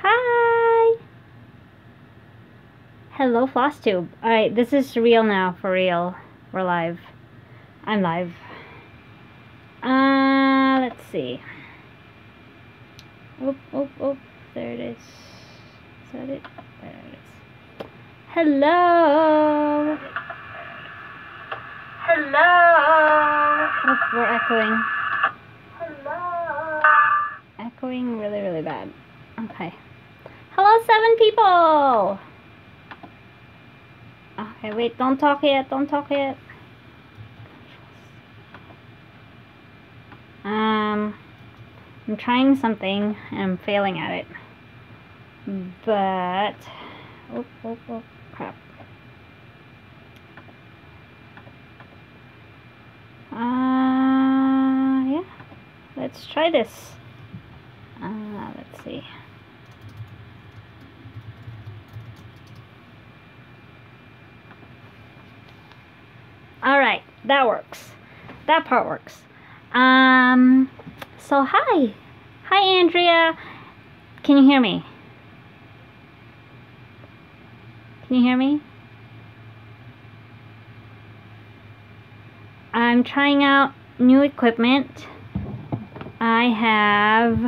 Hi! Hello, Flosstube. Alright, this is real now, for real. We're live. I'm live. Let's see. Oh, there it is. Is that it? There it is. Hello! Hello! Oh, we're echoing. Hello! Echoing really, really bad. Okay. Hello, 7 people! Okay, wait, don't talk yet, don't talk yet. I'm trying something and I'm failing at it. But, oh, crap. Yeah, let's try this. Let's see. Alright, that works. That part works. So hi. Hi, Andrea. Can you hear me? Can you hear me? I'm trying out new equipment. I have,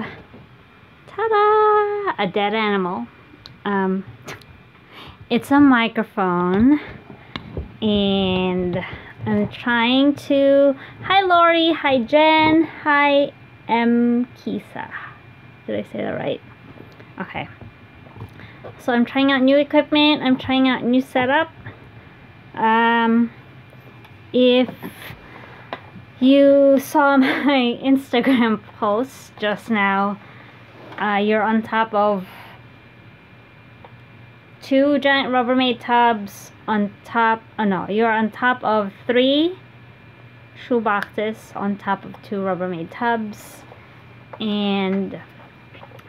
ta-da, a dead animal. It's a microphone. And I'm trying to, hi Lori, hi Jen, hi Kisa. Did I say that right? Okay. So I'm trying out new equipment, I'm trying out new setup. If you saw my Instagram post just now, you're on top of 2 giant Rubbermaid tubs on top, you're on top of 3 shoe boxes on top of 2 Rubbermaid tubs. And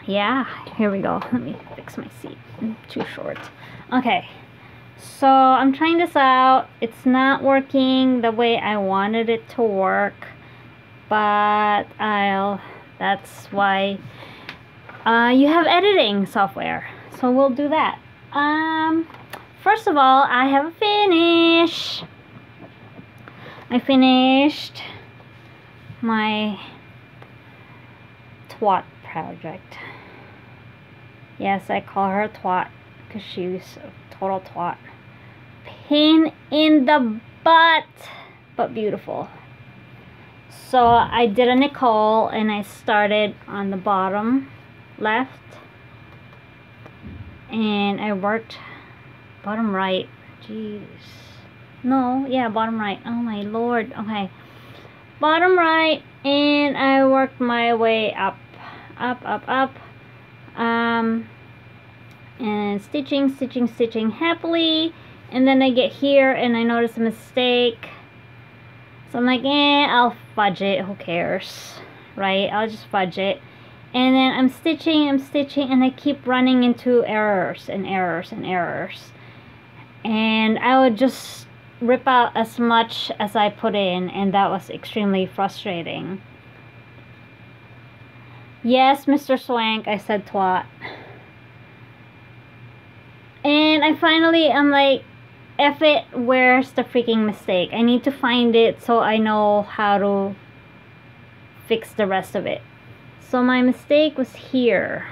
yeah, here we go. Let me fix my seat. I'm too short. Okay, so I'm trying this out. It's not working the way I wanted it to work, but that's why you have editing software, so we'll do that. First of all, I have a finish. I finished my twat project. Yes, I call her a twat because she's a total twat. Pain in the butt, but beautiful. So I did a Nicole and I started on the bottom left. And I worked bottom right. Jeez. No, yeah, bottom right. Oh my lord. Okay. Bottom right, and I worked my way up. And stitching happily. And then I get here and I notice a mistake. So I'm like, I'll fudge it. Who cares? Right? I'll just fudge it. And then I'm stitching, and I keep running into errors. And I would just rip out as much as I put in, and that was extremely frustrating. Yes, Mr. Swank, I said twat. And I'm like, F it, where's the freaking mistake? I need to find it so I know how to fix the rest of it. So my mistake was here,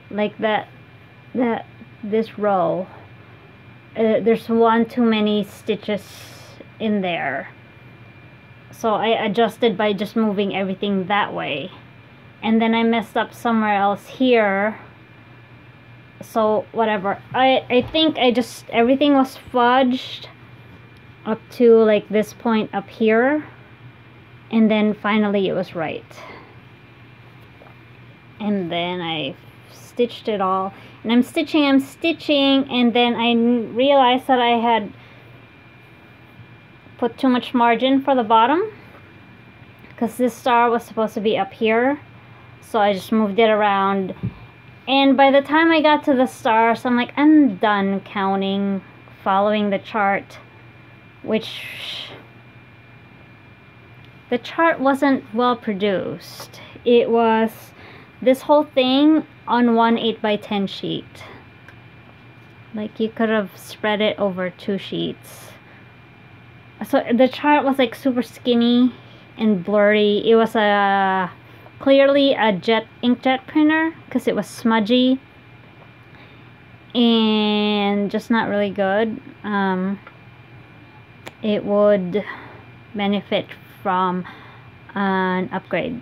like this row. There's one too many stitches in there. So I adjusted by just moving everything that way. And then I messed up somewhere else here. So whatever. I think everything was fudged up to like this point up here. And then finally it was right. And then I stitched it all, and I'm stitching, and then I realized that I had put too much margin for the bottom, because this star was supposed to be up here, so I just moved it around. And by the time I got to the stars, I'm like, I'm done counting, following the chart, which the chart wasn't well produced. It was, this whole thing on one 8x10 sheet. Like, you could have spread it over 2 sheets. So the chart was like super skinny and blurry. It was clearly a inkjet printer because it was smudgy and just not really good. It would benefit from an upgrade.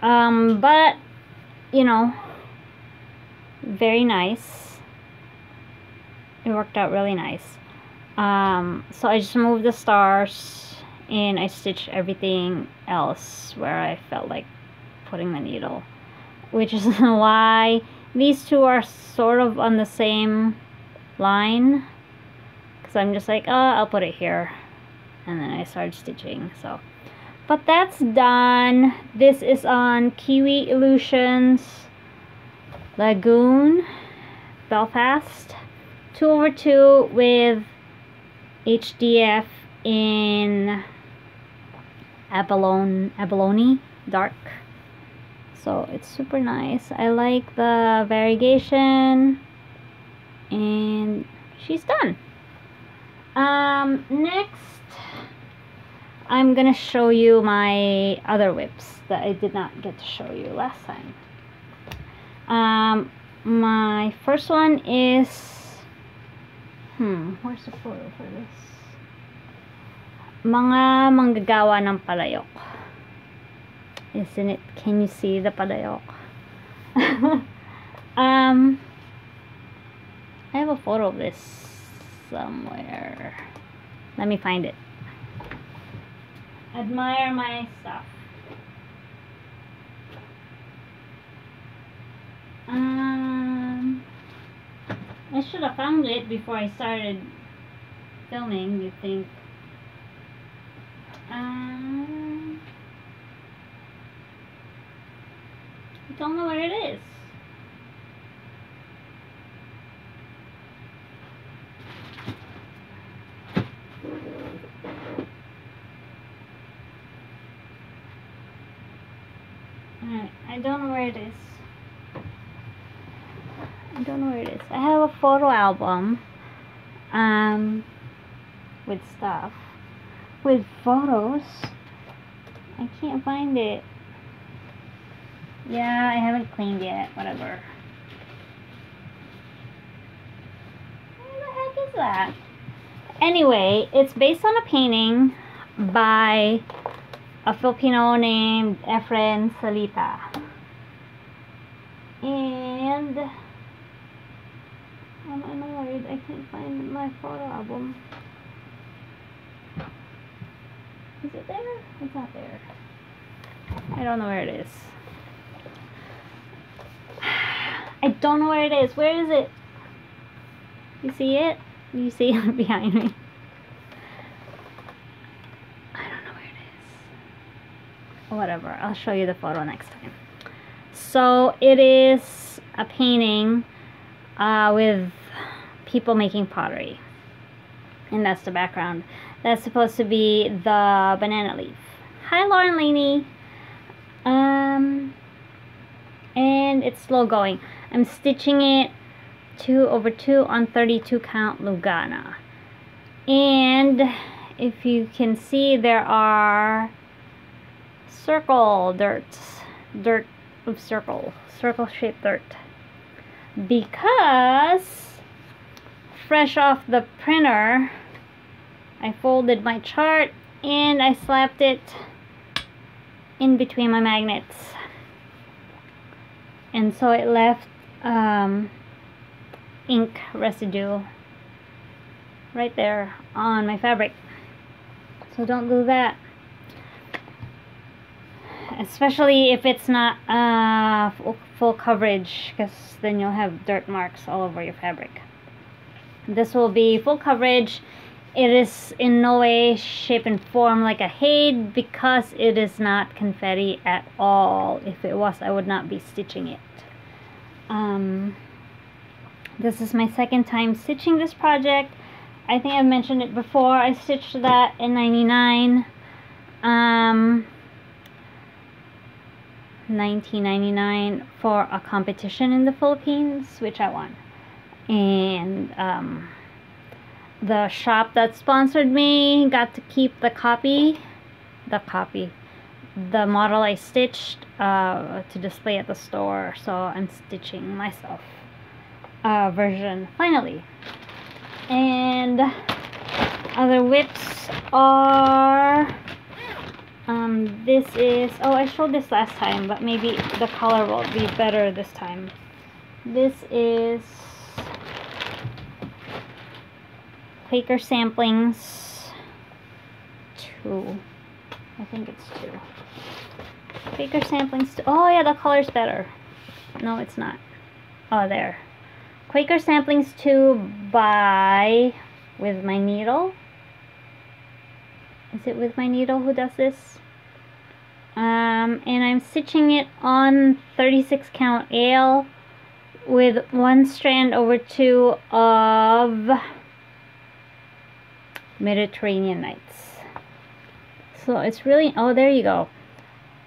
But you know, very nice. It worked out really nice. So I just moved the stars and I stitched everything else where I felt like putting the needle, which is why these two are sort of on the same line, because I'm just like, oh, I'll put it here, and then I started stitching. So, but that's done. This is on Kiwi Illusions Lagoon Belfast 2/2 with HDF in abalone dark. So it's super nice. I like the variegation, and she's done. Next I'm gonna show you my other WIPs that I did not get to show you last time. My first one is where's the photo for this? Mga manggagawa ng palayok. Isn't it? Can you see the palayok? I have a photo of this somewhere. Let me find it. Admire my stuff. I should have found it before I started filming, you think. I don't know where it is. Alright, I don't know where it is. I don't know where it is. I have a photo album with stuff, with photos. I can't find it. Yeah, I haven't cleaned yet. Whatever. Where the heck is that? Anyway, it's based on a painting by a Filipino named Efren Salita. And I'm annoyed I can't find my photo album. Is it there? It's not there. I don't know where it is. I don't know where it is. Where is it? You see it? You see it behind me? I don't know where it is. Whatever. I'll show you the photo next time. So it is a painting with people making pottery. And that's the background. That's supposed to be the banana leaf. Hi, Lauren Laney. And it's slow going. I'm stitching it 2/2 on 32 count Lugana. And if you can see, there are dirt of circle shaped dirt, because fresh off the printer I folded my chart and I slapped it in between my magnets, and so it left ink residue right there on my fabric. So don't do that, especially if it's not full coverage, because then you'll have dirt marks all over your fabric. This will be full coverage. It is in no way, shape, and form like a HAID, because it is not confetti at all. If it was, I would not be stitching it. This is my second time stitching this project. I think I've mentioned it before. I stitched that in 99. $19.99 for a competition in the Philippines, which I won. And the shop that sponsored me got to keep the model I stitched to display at the store. So I'm stitching myself version finally. And other WIPs are this is, oh, I showed this last time, but maybe the color will be better this time. This is Quaker Samplings 2. I think it's 2. Quaker Samplings 2. Oh yeah, the color's better. No, it's not. Oh, there. Quaker Samplings 2 by With My Needle. Is it With My Needle who does this? And I'm stitching it on 36 count ale with 1 strand over 2 of Mediterranean Nights. So it's really, oh, there you go.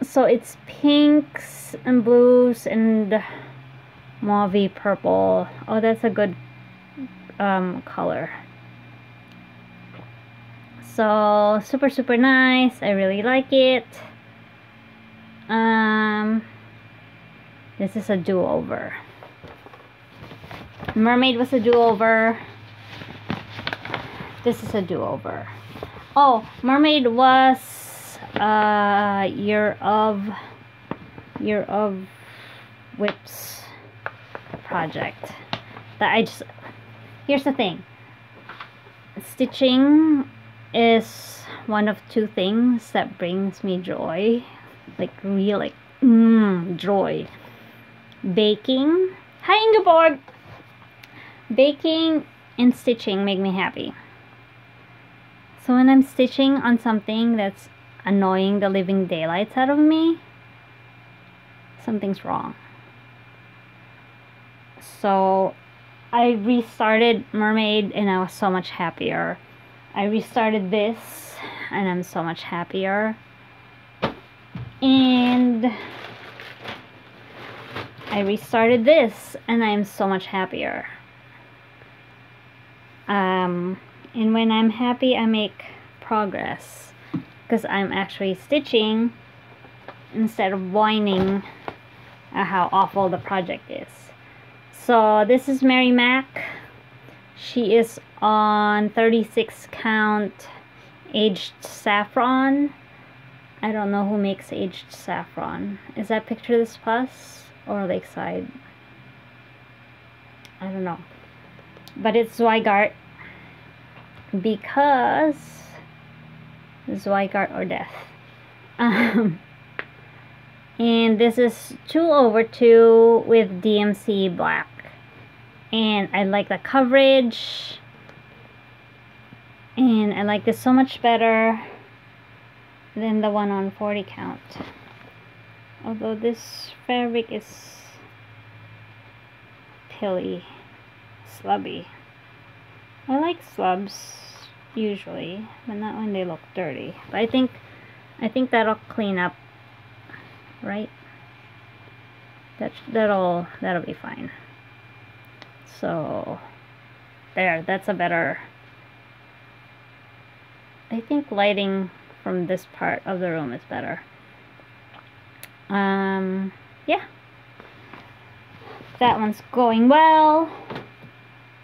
So it's pinks and blues and mauve purple. Oh, that's a good color. So super, super nice. I really like it. This is a do-over. Mermaid was a do-over. This is a do-over. Oh, Mermaid was Year of WIPs project that I just, here's the thing, stitching is one of 2 things that brings me joy, like real, like joy. Baking, hi Ingeborg. Baking and stitching make me happy. So when I'm stitching on something that's annoying the living daylights out of me, something's wrong. So I restarted Mermaid and I was so much happier. I restarted this and I'm so much happier. And I restarted this and I'm so much happier. And when I'm happy, I make progress because I'm actually stitching instead of whining at how awful the project is. So this is Mary Mack. She is on 36 count aged saffron. I don't know who makes aged saffron. Is that Picture This Plus or Lakeside? I don't know. But it's Zweigart because Zweigart or death. And this is 2/2 with DMC black. And I like the coverage. And I like this so much better than the one on 40 count. Although this fabric is pilly, slubby. I like slubs usually, but not when they look dirty. But I think that'll clean up, right? That'll be fine. So there, that's a better, I think lighting from this part of the room is better. Yeah, that one's going well.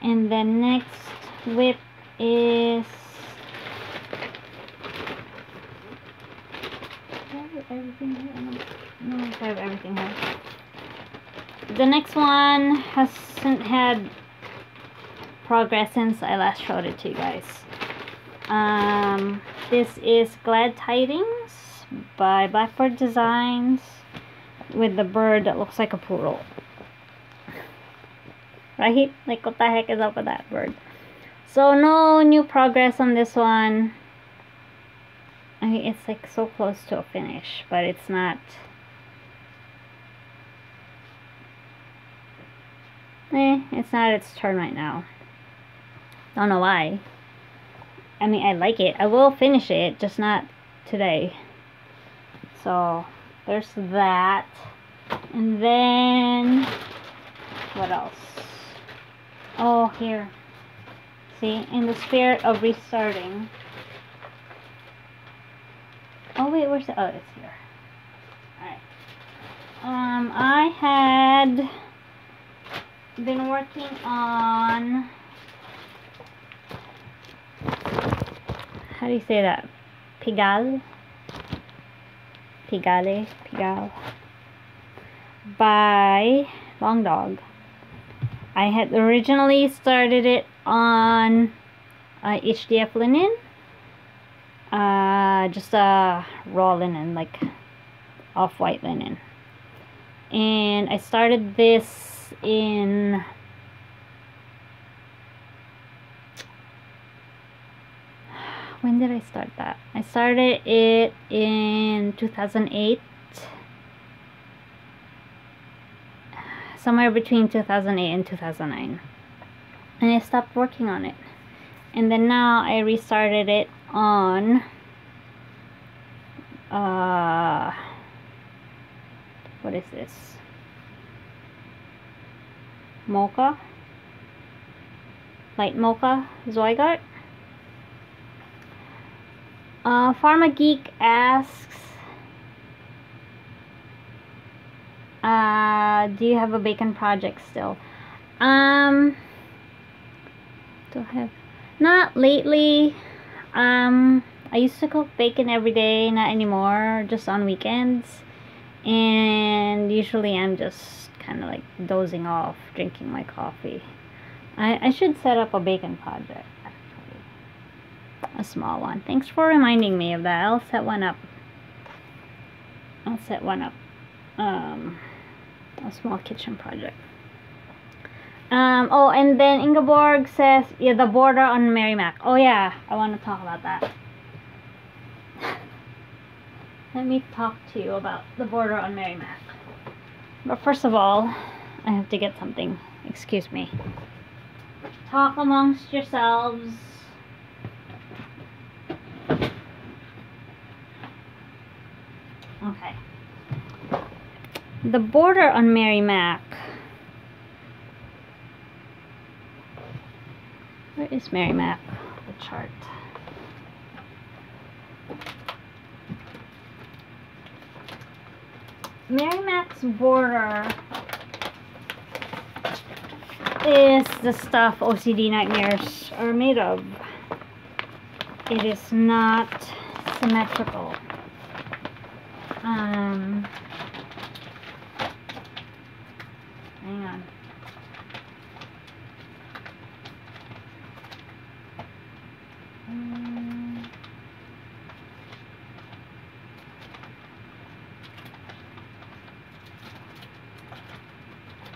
And then next WIP is, do I have everything here? No, I have everything here. The next one hasn't had progress since I last showed it to you guys. This is Glad Tidings by Blackbird Designs with the bird that looks like a poodle. Right? Like, what the heck is up with that bird? So no new progress on this one. I mean, it's like so close to a finish, but it's not. It's not its turn right now. Don't know why. I mean, I like it. I will finish it, just not today. So there's that. And then what else? Oh, here. See, in the spirit of restarting. Oh wait, where's the, oh, it's here. Alright. I had been working on, how do you say that? Pigal? Pigal by Long Dog. I had originally started it on HDF linen, just a raw linen, like off-white linen, and I started this in when did I start that? I started it in 2008, somewhere between 2008 and 2009, and I stopped working on it, and then now I restarted it on what is this? Mocha? Light Mocha Zygarde. Pharma Geek asks, do you have a bacon project still? Do I have? Not lately. I used to cook bacon every day, not anymore, just on weekends. And usually I'm just kind of like dozing off, drinking my coffee. I should set up a bacon project, actually. A small one. Thanks for reminding me of that. I'll set one up. A small kitchen project. Oh, and then Ingeborg says, yeah, the border on Mary Mack. Oh yeah, I want to talk about that. Let me talk to you about the border on Mary Mack. But first of all, I have to get something. Excuse me. Talk amongst yourselves. Okay. The border on Mary Mack. Where is Mary Mack? The chart. Mary Mack's border is the stuff OCD nightmares are made of. It is not symmetrical. Hang on.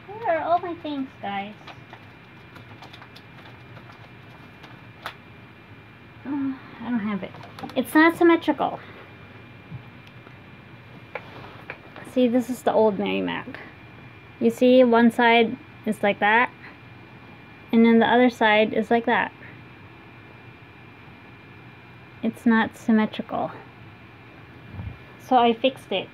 Where are all my things, guys? I don't have it. It's not symmetrical. See, this is the old Mary Mack. You see, one side is like that, and then the other side is like that. It's not symmetrical. So I fixed it.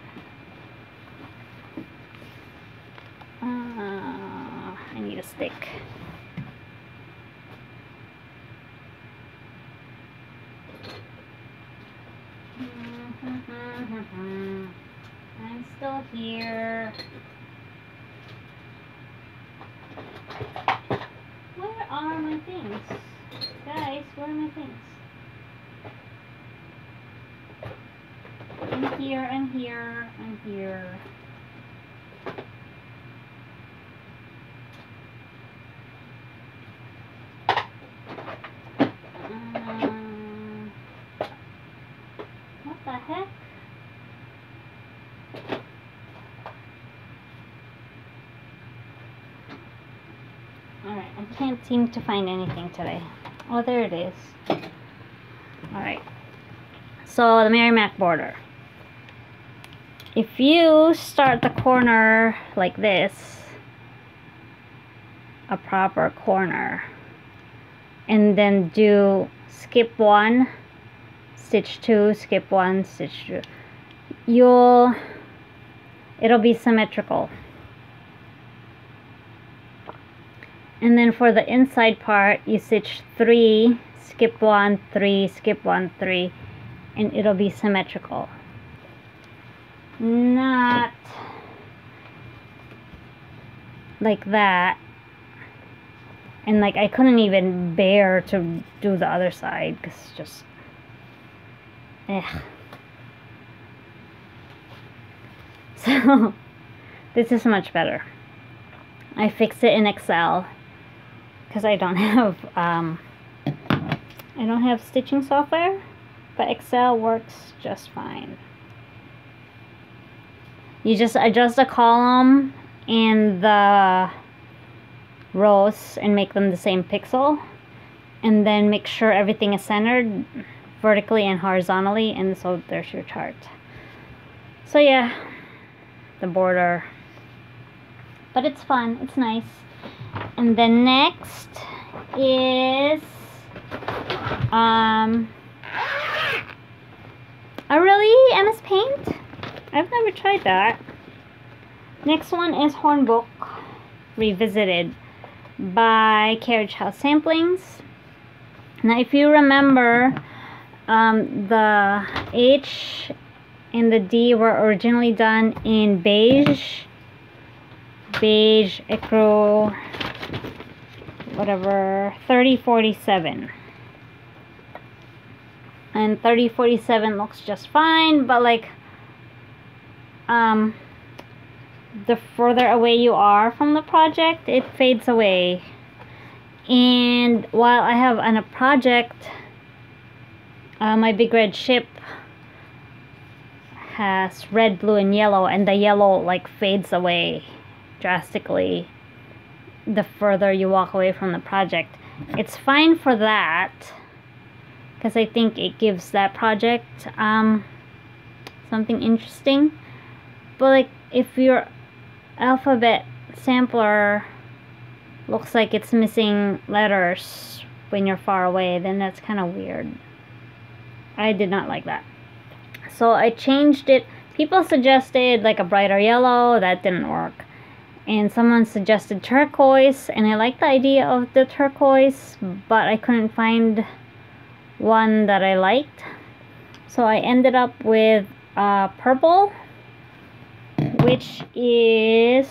I need a stick. I'm still here. Where are my things? Guys, where are my things? I'm here, I'm here, I'm here. What the heck? Alright, I can't seem to find anything today. Oh, there it is. Alright. So, the Mary Mack border. If you start the corner like this, a proper corner, and then do skip 1, stitch 2, skip 1, stitch 2, you'll it'll be symmetrical. And then for the inside part, you stitch 3, skip 1, 3, skip 1, 3, and it'll be symmetrical. Not like that. And like I couldn't even bear to do the other side because it's just so this is much better. I fixed it in Excel because I don't have stitching software, but Excel works just fine. You just adjust the column and the rows and make them the same pixel, and then make sure everything is centered vertically and horizontally, and so there's your chart. So yeah, the border, but it's fun, it's nice. And then next is really MS Paint. I've never tried that. Next one is Hornbook Revisited by Carriage House Samplings. Now if you remember, the H and the D were originally done in beige, ecru, whatever, 3047. And 3047 looks just fine, but like the further away you are from the project, it fades away. And while I have on a project, my big red ship has red, blue, and yellow, and the yellow like fades away drastically the further you walk away from the project. It's fine for that because I think it gives that project something interesting. But like if your alphabet sampler looks like it's missing letters when you're far away, then that's kind of weird. I did not like that. So I changed it. People suggested like a brighter yellow. That didn't work. And someone suggested turquoise, and I like the idea of the turquoise, but I couldn't find one that I liked. So I ended up with purple, which is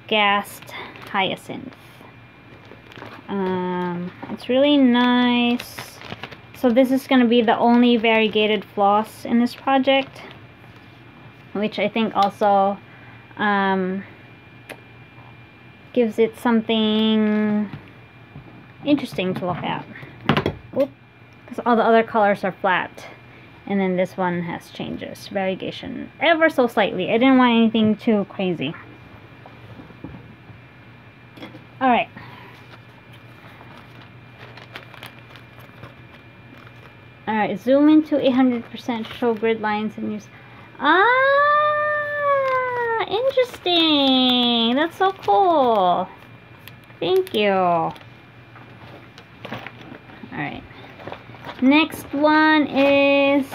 Gassed Hyacinth. It's really nice. So this is going to be the only variegated floss in this project, which I think also gives it something interesting to look at. Because all the other colors are flat, and then this one has changes, variegation, ever so slightly. I didn't want anything too crazy. Alright. Alright, zoom into 100%, show grid lines and use... Ah, interesting. That's so cool. Thank you. Alright. Next one is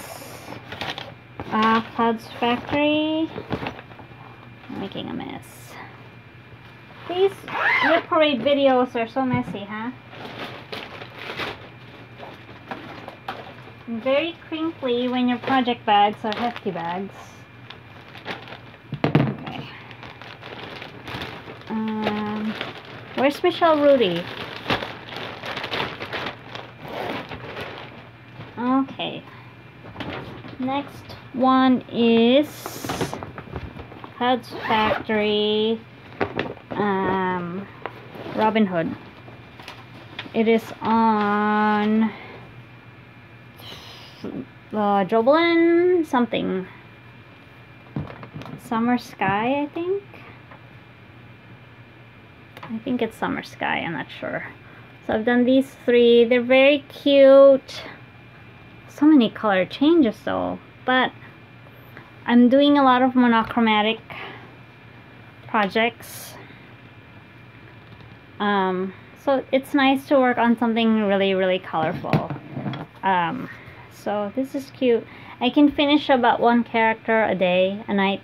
Clouds Factory. I'm making a mess. These WIP Parade videos are so messy, huh? Very crinkly when your project bags are hefty bags. Okay. Where's Michelle Rudy? Okay. Next one is Clouds Factory Robin Hood. It is on Joblin something. Summer Sky, I think. I think it's Summer Sky, I'm not sure. So I've done these 3. They're very cute. So many color changes though. But I'm doing a lot of monochromatic projects. So it's nice to work on something really, really colorful. So this is cute. I can finish about 1 character a day, a night,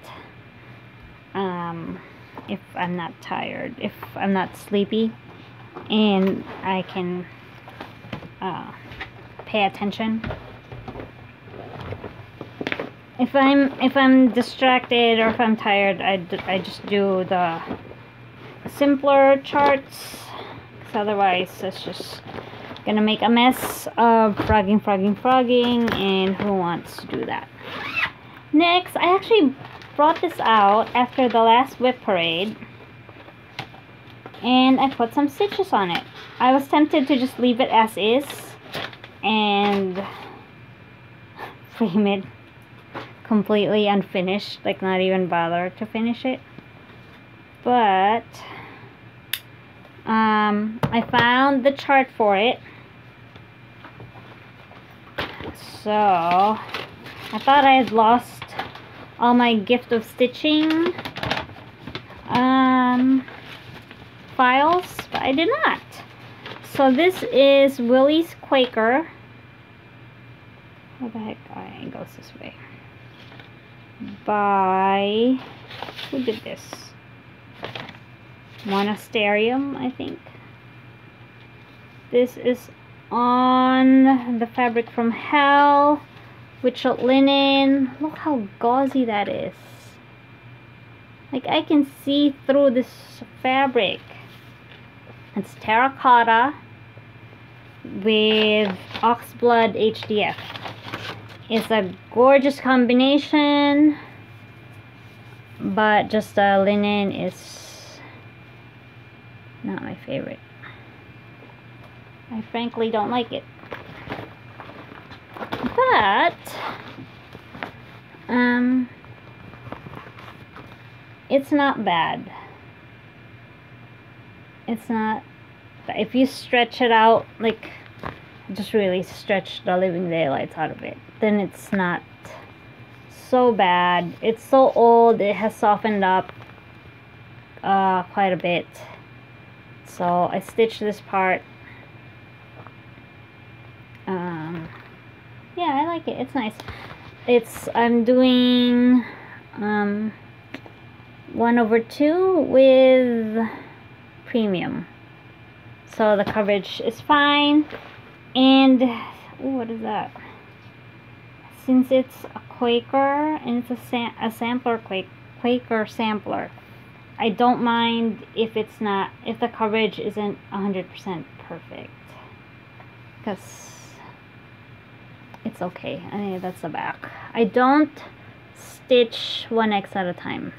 if I'm not tired, if I'm not sleepy, and I can pay attention. If I'm distracted or if I'm tired, I just do the simpler charts, because otherwise it's just gonna make a mess of frogging, and who wants to do that? Next, I actually brought this out after the last WIP parade, and I put some stitches on it. I was tempted to just leave it as is and frame it completely unfinished, like not even bother to finish it, but I found the chart for it, so I thought I had lost all my gift of stitching files, but I did not. So this is Willie's Quaker. What the heck? Oh, it goes this way. By, who did this? Monasterium, I think. This is on the Fabric from Hell, Witchelt linen. Look how gauzy that is. Like, I can see through this fabric. It's terracotta with oxblood HDF. It's a gorgeous combination, but just the linen is not my favorite. I frankly don't like it. But it's not bad. It's not, if you stretch it out, like just really stretch the living daylights out of it, then it's not so bad. It's so old, it has softened up quite a bit. So I stitched this part. Yeah, I like it. It's nice. I'm doing 1/2 with premium, so the coverage is fine. And ooh, what is that? Since it's a Quaker and it's a sampler Quaker sampler, I don't mind if the coverage isn't 100% perfect, because it's okay. I mean, that's the back. I don't stitch 1x at a time.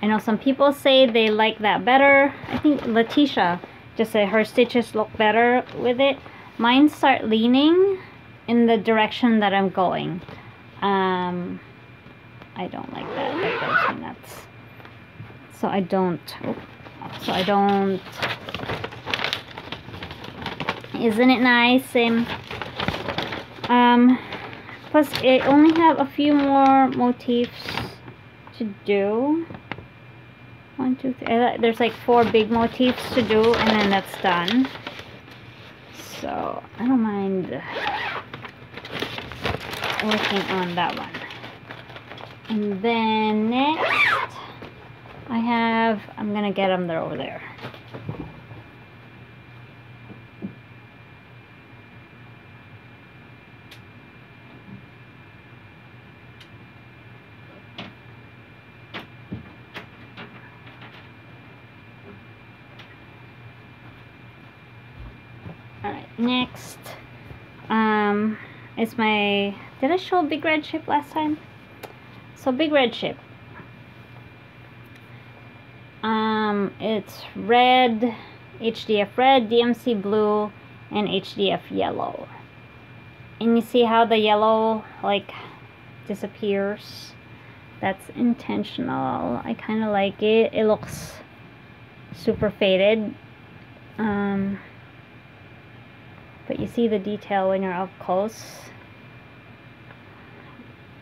I know some people say they like that better. I think Letitia just said her stitches look better with it. Mine start leaning in the direction that I'm going. I don't like that. That drives me nuts. So I don't. Isn't it nice? Plus I only have a few more motifs to do. 1, 2, 3. There's like 4 big motifs to do, and then that's done. So I don't mind working on that one. And then next I'm gonna get them over there. Alright, next is my, did I show Big Red Ship last time? So Big Red Ship, it's red, HDF red, DMC blue, and HDF yellow. And you see how the yellow like disappears? That's intentional. I kind of like it. It looks super faded. But you see the detail when you're up close.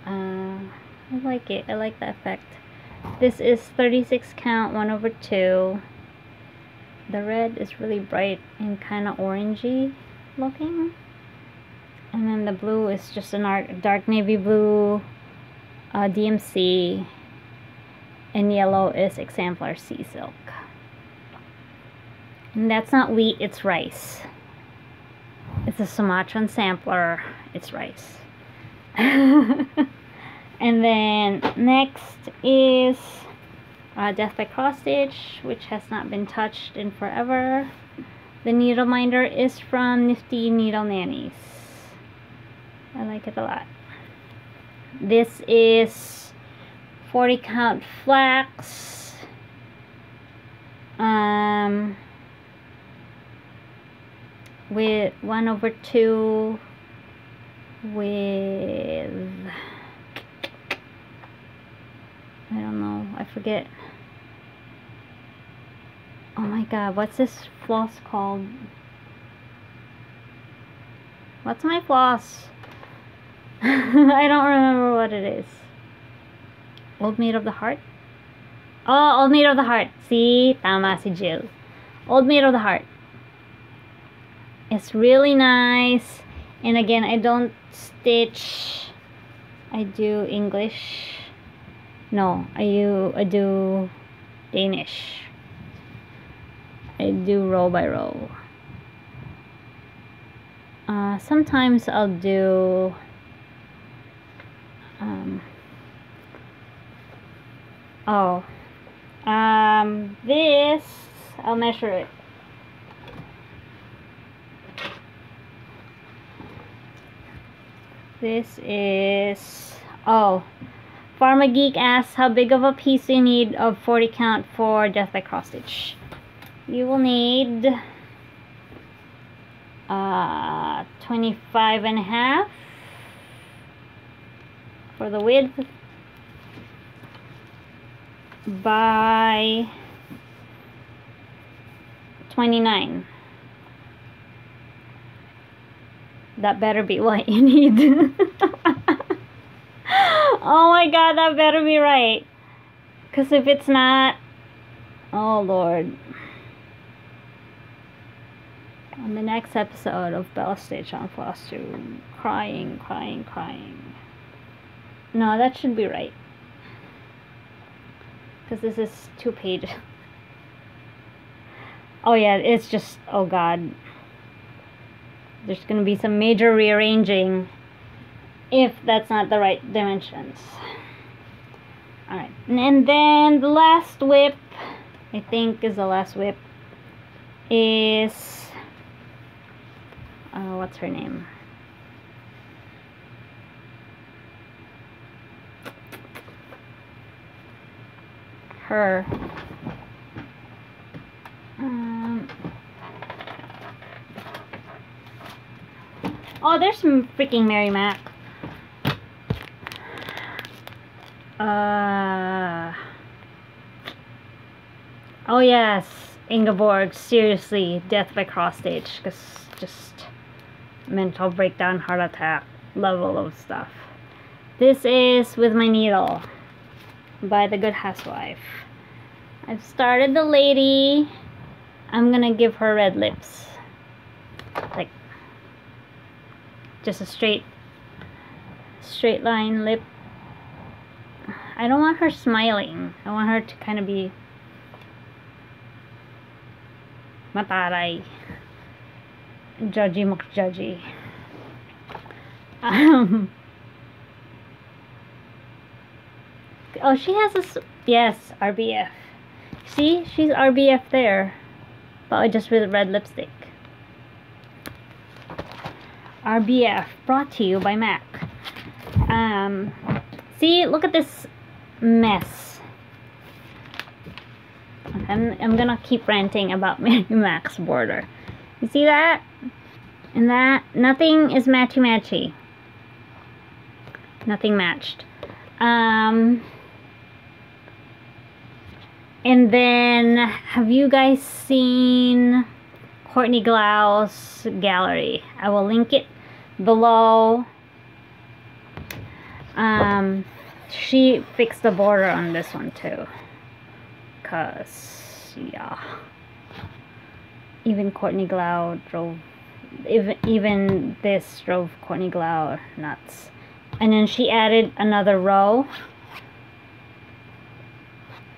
I like it. I like the effect. This is 36 count 1/2. The red is really bright and kind of orangey looking. And then the blue is just a dark navy blue, DMC. And yellow is exemplar sea silk. And that's not wheat, it's rice. It's a Sumatran sampler, it's rice. And then next is Death by Cross Stitch, which has not been touched in forever. The needle minder is from Nifty Needle Nannies. I like it a lot. This is 40 count flax. With 1/2 with, I don't know, I forget. Oh my god, what's this floss called? What's my floss? I don't remember what it is. Old Maid of the Heart? Oh, Old Maid of the Heart. See? Tama si Jill. Old Maid of the Heart. It's really nice. And again, I don't stitch. I do English. No, I do Danish. I do row by row. Sometimes I'll do this, I'll measure it. This is, Pharma Geek asks how big of a piece you need of 40 count for Death by Cross Stitch. You will need 25.5 for the width by 29. That better be what you need. Oh my god, that better be right. Because if it's not, oh lord. On the next episode of Bella Stitch on Flosstube, crying. No, that should be right. Because this is 2 pages. Oh yeah, it's just, oh god. There's going to be some major rearranging if that's not the right dimensions. Alright, and then the last WIP, I think is the last WIP, is, what's her name? Her. Oh, there's some freaking Mary Mack. Oh yes, Ingeborg, seriously, Death by Cross Stitch, because just mental breakdown, heart attack level of stuff. This is With My Needle by The Good Housewife. I've started the lady. I'm gonna give her red lips, like just a straight line lip. I don't want her smiling. I want her to kind of be mataray, judgy makjudgy. Oh, she has a, yes, RBF. See, she's RBF there, but just with red lipstick. RBF, brought to you by Mack. See, look at this mess. I'm gonna keep ranting about Mary Mack's border. You see that? And that, nothing is matchy-matchy. Nothing matched. And then, have you guys seen Courtney Glau's gallery? I will link it below. She fixed the border on this one too. 'Cause, yeah. Even Courtney Glau drove, even this drove Courtney Glau nuts. And then she added another row.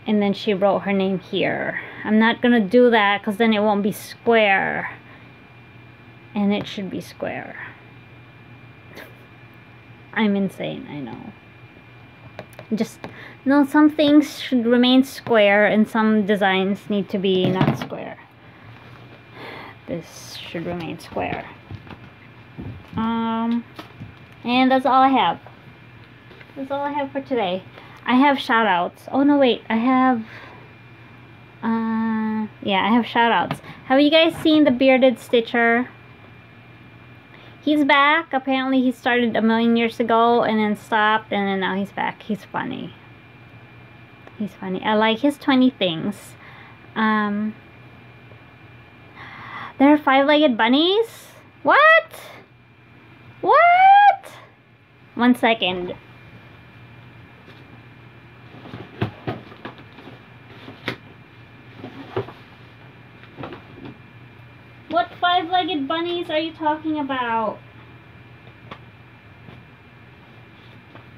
And then she wrote her name here. I'm not gonna do that because then it won't be square. And it should be square. I'm insane, I know. Just, no, some things should remain square and some designs need to be not square. This should remain square. And that's all I have. That's all I have for today. I have shout outs. Oh no, wait, I have yeah, I have shout outs. Have you guys seen the bearded stitcher? He's back. Apparently he started a million years ago and then stopped, and then now he's back. He's funny. He's funny. I like his 20 things. There are 5-legged bunnies? What? What? 1 second. What 5-legged bunnies are you talking about?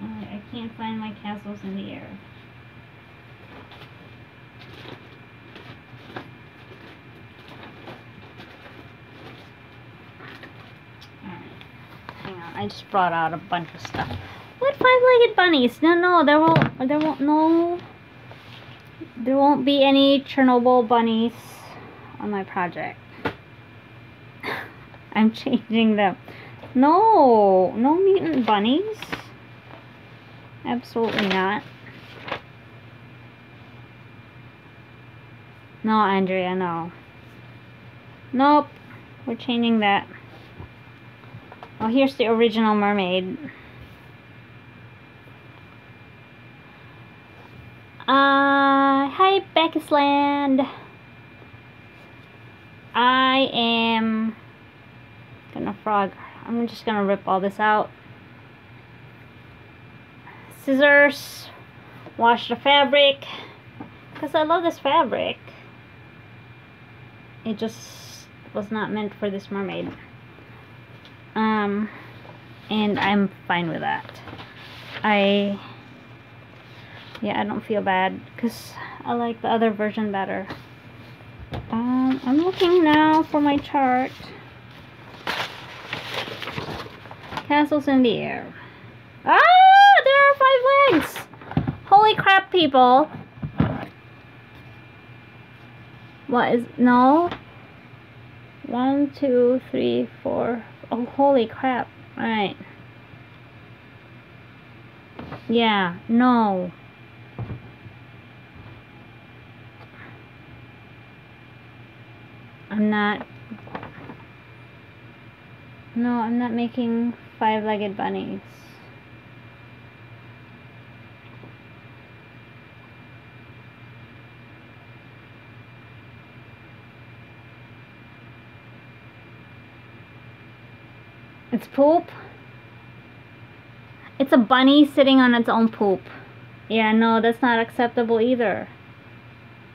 I can't find my castles in the air. Alright. Hang on, I just brought out a bunch of stuff. What 5-legged bunnies? No, there won't be any Chernobyl bunnies on my project. I'm changing them. No mutant bunnies. Absolutely not. No, Andrea, no. Nope. We're changing that. Oh, here's the original mermaid. Hi, Beckisland. I am gonna frog. I'm just gonna rip all this out. Scissors. Wash the fabric. Because I love this fabric. It just was not meant for this mermaid. And I'm fine with that. I don't feel bad because I like the other version better. I'm looking now for my chart. Castles in the air. Ah! There are 5 legs! Holy crap, people! What is... No? 1, 2, 3, 4... Oh, holy crap. Alright. Yeah, no. I'm not making 5-legged bunnies. It's poop? It's a bunny sitting on its own poop. Yeah, no, that's not acceptable either.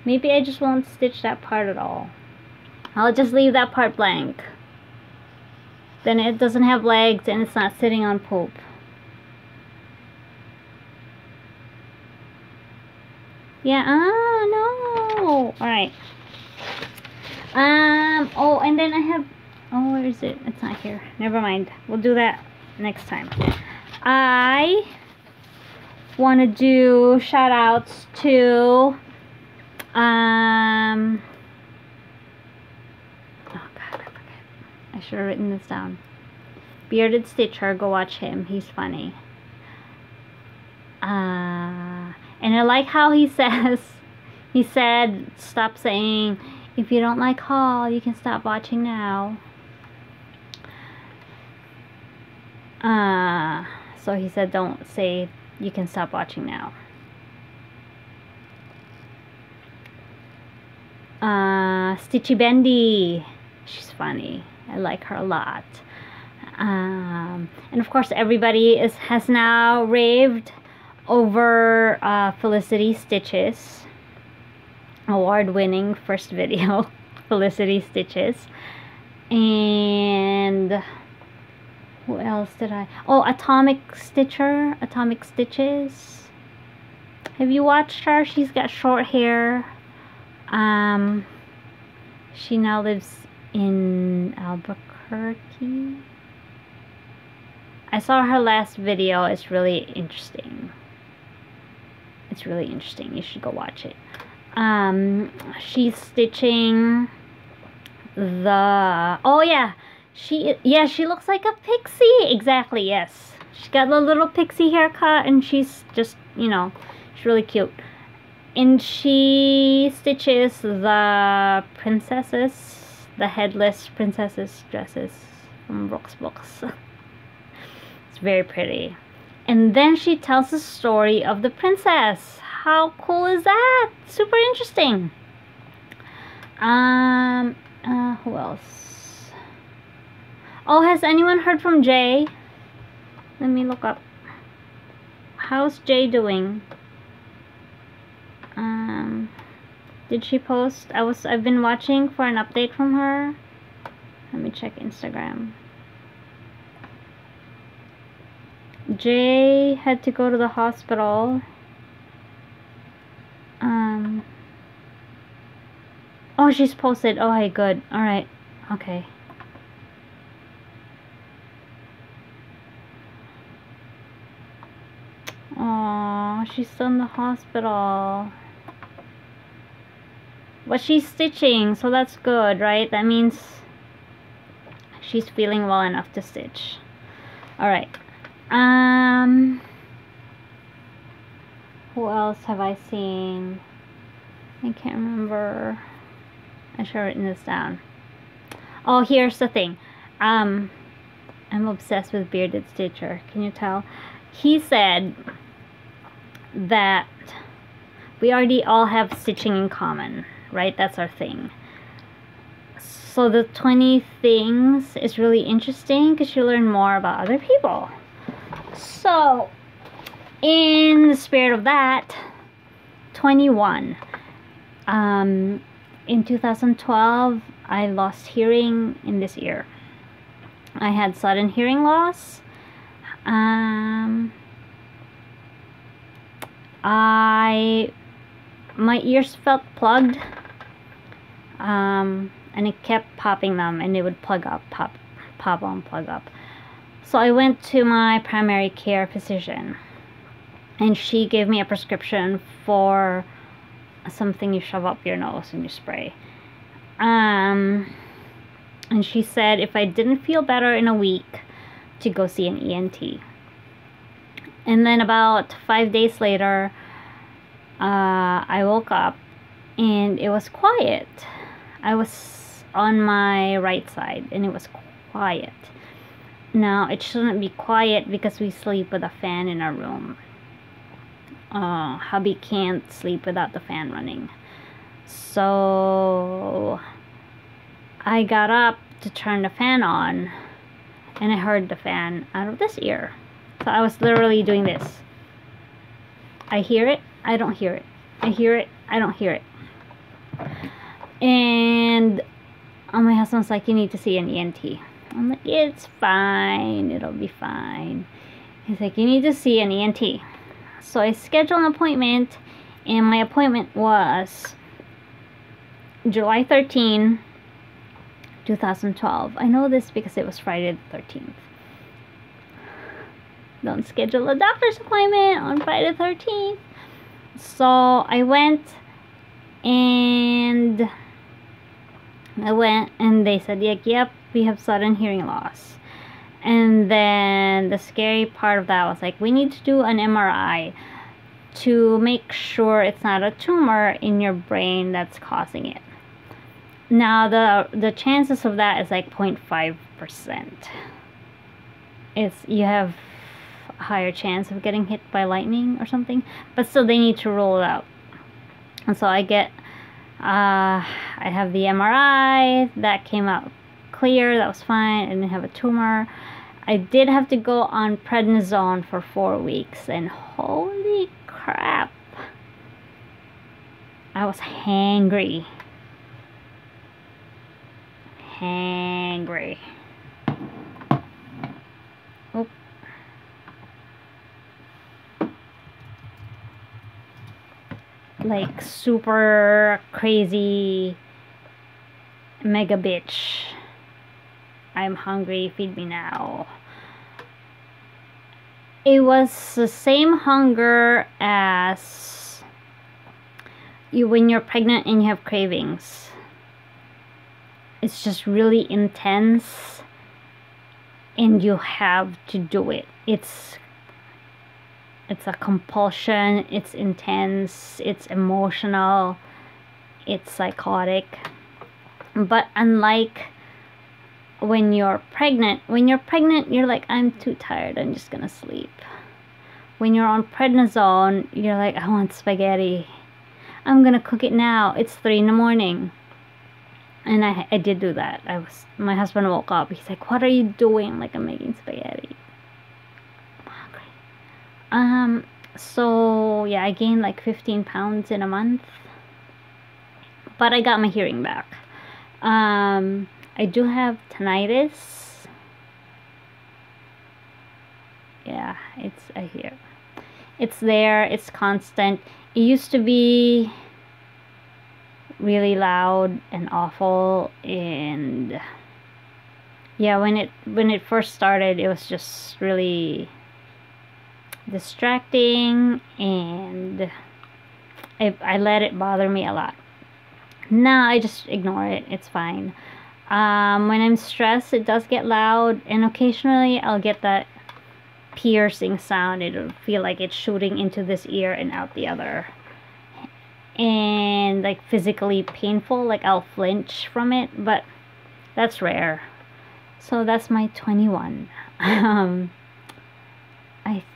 Maybe I just won't stitch that part at all. I'll just leave that part blank. Then it doesn't have legs and it's not sitting on poop. Yeah, no. Alright. Oh, and then I have... Oh, where is it? It's not here. Never mind. We'll do that next time. I want to do shout outs to... Oh God, I forget. I should have written this down. Bearded Stitcher, go watch him. He's funny. And I like how he says... He said, stop saying, if you don't like haul, you can stop watching now. So he said, don't say you can stop watching now. Stitchy Bendy. She's funny. I like her a lot. And of course, everybody has now raved over Felicity Stitches. Award-winning first video. Felicity Stitches. And who else did I? Oh, Atomic Stitches. Have you watched her? She's got short hair. She now lives in Albuquerque. I saw her last video. It's really interesting. It's really interesting. You should go watch it. She's stitching the... Oh yeah, she looks like a pixie. Exactly, yes. She's got a little pixie haircut, and she's just, you know, she's really cute. And she stitches the princesses, the headless princesses dresses from Brooks Books. It's very pretty. And then she tells the story of the princess. How cool is that? Super interesting. Who else? Oh, has anyone heard from Jay? Let me look up. How's Jay doing? Did she post? I've been watching for an update from her. Let me check Instagram. Jay had to go to the hospital. Oh, she's posted. Oh, hey, good. Alright. Okay. Oh, she's still in the hospital. But she's stitching, so that's good, right? That means she's feeling well enough to stitch. Alright. Who else have I seen? I can't remember. I should have written this down. Oh, here's the thing. I'm obsessed with Bearded Stitcher. Can you tell? He said that we already all have stitching in common, right? That's our thing. So the 20 things is really interesting because you learn more about other people. So in the spirit of that, 21. In 2012, I lost hearing in this ear. I had sudden hearing loss. My ears felt plugged, and it kept popping them, and it would plug up, pop on, plug up. So I went to my primary care physician, and she gave me a prescription for something you shove up your nose and you spray. And she said if I didn't feel better in a week, to go see an ENT. And then about 5 days later, I woke up and it was quiet. I was on my right side and it was quiet. Now, it shouldn't be quiet because we sleep with a fan in our room. Hubby can't sleep without the fan running. So I got up to turn the fan on and I heard the fan out of this ear. So I was literally doing this. I hear it, I don't hear it. I hear it, I don't hear it. And my husband's like, you need to see an ENT. I'm like, it's fine, it'll be fine. He's like, you need to see an ENT. So I scheduled an appointment, and my appointment was July 13, 2012. I know this because it was Friday the 13th. Don't schedule a doctor's appointment on Friday the 13th. So I went and they said, yep, we have sudden hearing loss. And then the scary part of that was like, we need to do an MRI to make sure it's not a tumor in your brain that's causing it. Now the chances of that is like 0.5%. You have a higher chance of getting hit by lightning or something, but still they need to rule it out. And so I have the MRI that came out clear, that was fine. I didn't have a tumor. I did have to go on prednisone for 4 weeks, and holy crap, I was hangry. hangry. Oop. Like super crazy mega bitch. I'm hungry, feed me now. It was the same hunger as you when you're pregnant and you have cravings. It's just really intense and you have to do it. It's a compulsion, it's intense, it's emotional, it's psychotic. But unlike when you're pregnant, you're like, I'm too tired, I'm just gonna sleep. When you're on prednisone, you're like, I want spaghetti, I'm gonna cook it now, it's 3 in the morning. And I did do that. My husband woke up, he's like, what are you doing? I'm like, I'm making spaghetti, I'm hungry. So yeah, I gained like 15 pounds in a month, but I got my hearing back. I do have tinnitus. Yeah, I hear. It's there, it's constant. It used to be really loud and awful, and yeah, when it first started, it was just really distracting, and I let it bother me a lot. Now I just ignore it, it's fine. When I'm stressed, it does get loud, and occasionally I'll get that piercing sound. It'll feel like it's shooting into this ear and out the other, and like physically painful, like I'll flinch from it, but that's rare. So that's my 21. I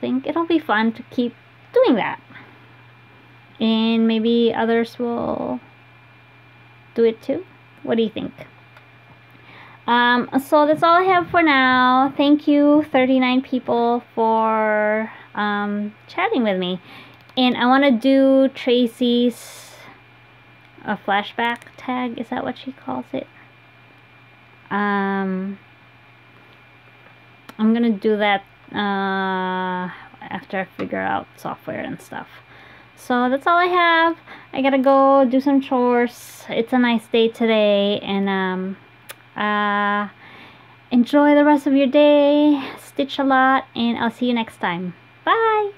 think it'll be fun to keep doing that, and maybe others will do it too. What do you think? So that's all I have for now. Thank you 39 people for chatting with me, and I want to do Tracy's a flashback tag. Is that what she calls it? I'm gonna do that after I figure out software and stuff. So that's all I have. I gotta go do some chores. It's a nice day today, and enjoy the rest of your day. Stitch a lot, and I'll see you next time. Bye.